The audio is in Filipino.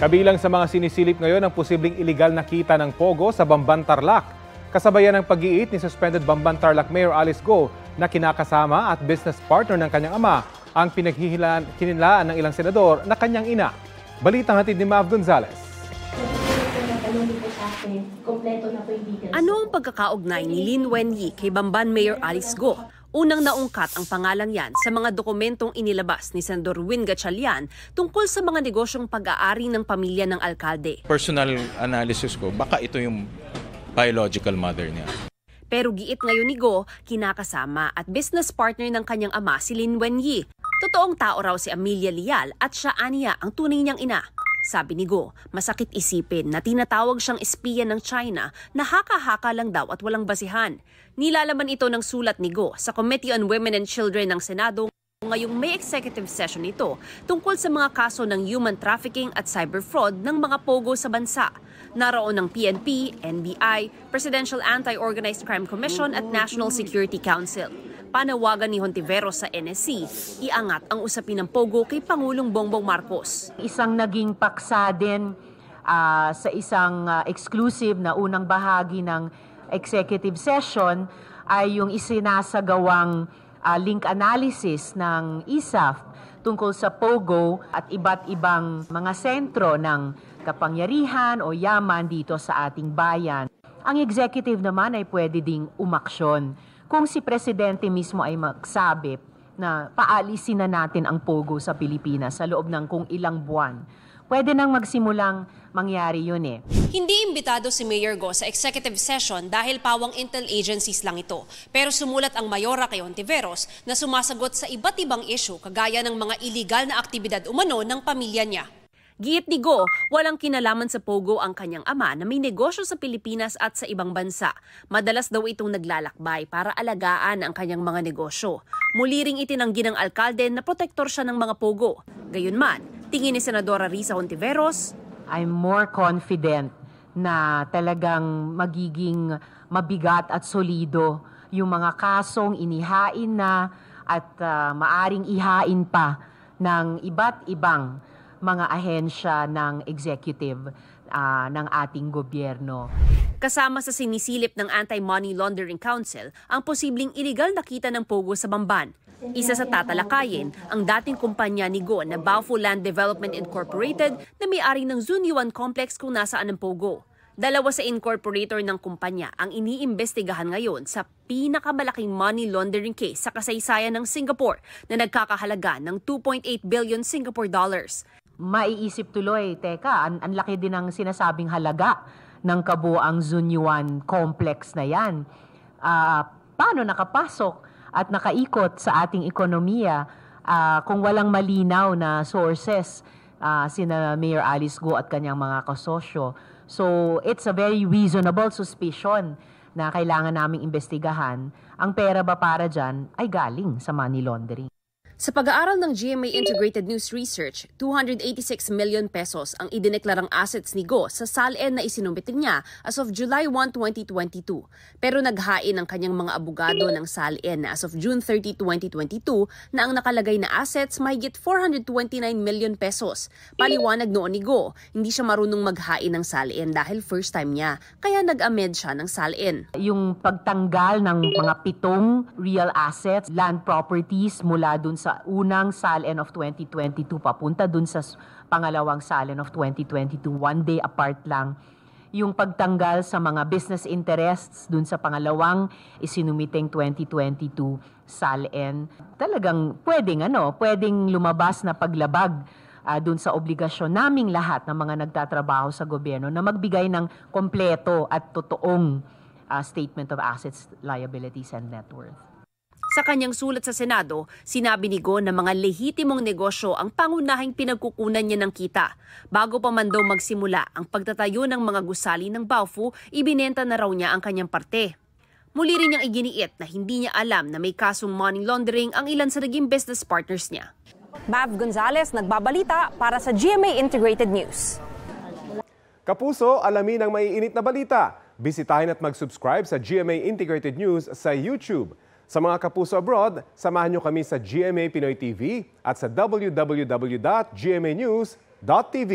Kabilang sa mga sinisilip ngayon ang posibleng iligal na kita ng Pogo sa Bamban, Tarlac. Kasabayan ng pag-iit ni suspended Bamban Tarlac Mayor Alice Go na kinakasama at business partner ng kanyang ama ang kinilaan ng ilang senador na kanyang ina. Balitang hatid ni Mav Gonzalez. Ano ang pagkakaugnay ni Lin Wenyi kay Bamban Mayor Alice Go? Unang naungkat ang pangalang yan sa mga dokumentong inilabas ni Senador Win Gatchalian tungkol sa mga negosyong pag-aari ng pamilya ng alkalde. Personal analysis ko, baka ito yung biological mother niya. Pero giit ngayon ni Go, kinakasama at business partner ng kanyang ama si Lin Wenyi. Totoong tao raw si Amelia Lial at siya aniya ang tunay niyang ina. Sabi ni Go, masakit isipin na tinatawag siyang espiya ng China na haka-haka lang daw at walang basihan. Nilalaman ito ng sulat ni Go sa Committee on Women and Children ng Senado ngayong may executive session ito tungkol sa mga kaso ng human trafficking at cyber fraud ng mga pogo sa bansa. Naroon ng PNP, NBI, Presidential Anti-Organized Crime Commission at National Security Council. Panawagan ni Hontiveros sa NSC, iangat ang usapin ng Pogo kay Pangulong Bongbong Marcos. Isang naging paksa din sa isang exclusive na unang bahagi ng executive session ay yung isinasagawang link analysis ng ISAF tungkol sa Pogo at iba't ibang mga sentro ng kapangyarihan o yaman dito sa ating bayan. Ang executive naman ay pwede ding umaksyon. Kung si Presidente mismo ay magsabi na paalisin na natin ang Pogo sa Pilipinas sa loob ng kung ilang buwan, pwede nang magsimulang mangyari yun eh. Hindi imbitado si Mayor Go sa executive session dahil pawang intel agencies lang ito. Pero sumulat ang mayora kay Hontiveros na sumasagot sa iba't ibang issue kagaya ng mga iligal na aktibidad umano ng pamilya niya. Giit ni Go, walang kinalaman sa Pogo ang kanyang ama na may negosyo sa Pilipinas at sa ibang bansa. Madalas daw itong naglalakbay para alagaan ang kanyang mga negosyo. Muli ring itinanggi ng alkalde na protektor siya ng mga Pogo. Gayunman, tingin ni Senadora Risa Hontiveros, I'm more confident na talagang magiging mabigat at solido yung mga kasong inihain na at maaring ihain pa ng iba't ibang mga ahensya ng executive ng ating gobyerno. Kasama sa sinisilip ng Anti-Money Laundering Council ang posibleng iligal na kita ng Pogo sa Bamban. Isa sa tatalakayin ang dating kumpanya ni Go na Baofu Land Development Incorporated na may-ari ng Zhunyuan Complex kung nasaan ang Pogo. Dalawa sa incorporator ng kumpanya ang iniimbestigahan ngayon sa pinakamalaking money laundering case sa kasaysayan ng Singapore na nagkakahalaga ng 2.8 billion Singapore dollars. Maiisip tuloy, teka, ang laki din ng sinasabing halaga ng kabuang Zhunyuan Complex na yan. Paano nakapasok at nakaikot sa ating ekonomiya kung walang malinaw na sources sina Mayor Alice Go at kanyang mga kasosyo. So it's a very reasonable suspicion na kailangan naming imbestigahan. Ang pera ba para dyan ay galing sa money laundering. Sa pag-aaral ng GMA Integrated News Research, 286 million pesos ang idineklarang assets ni Go sa SALN na isinumitin niya as of July 1, 2022. Pero naghain ang kanyang mga abogado ng SALN na as of June 30, 2022 na ang nakalagay na assets mahigit 429 million pesos. Paliwanag noon ni Go, hindi siya marunong maghain ng SALN dahil first time niya, kaya nag-amend siya ng SALN. Yung pagtanggal ng mga 7 real assets, land properties mula dun sa unang SALN of 2022 papunta dun sa pangalawang SALN of 2022, one day apart lang. Yung pagtanggal sa mga business interests dun sa pangalawang isinumiting 2022 SALN, talagang pwedeng lumabas na paglabag dun sa obligasyon naming lahat ng mga nagtatrabaho sa gobyerno na magbigay ng kompleto at totoong statement of assets, liabilities, and net worth. Sa kanyang sulat sa Senado, sinabi ni Go na mga lehitimong negosyo ang pangunahing pinagkukunan niya ng kita. Bago pa man daw magsimula ang pagtatayo ng mga gusali ng Baofu, ibinenta na raw niya ang kanyang parte. Muli rin niyang iginiit na hindi niya alam na may kasong money laundering ang ilan sa naging business partners niya. Mav Gonzalez, nagbabalita para sa GMA Integrated News. Kapuso, alamin ang maiinit na balita. Bisitahin at mag-subscribe sa GMA Integrated News sa YouTube. Sa mga kapuso abroad, samahan niyo kami sa GMA Pinoy TV at sa www.gmanews.tv.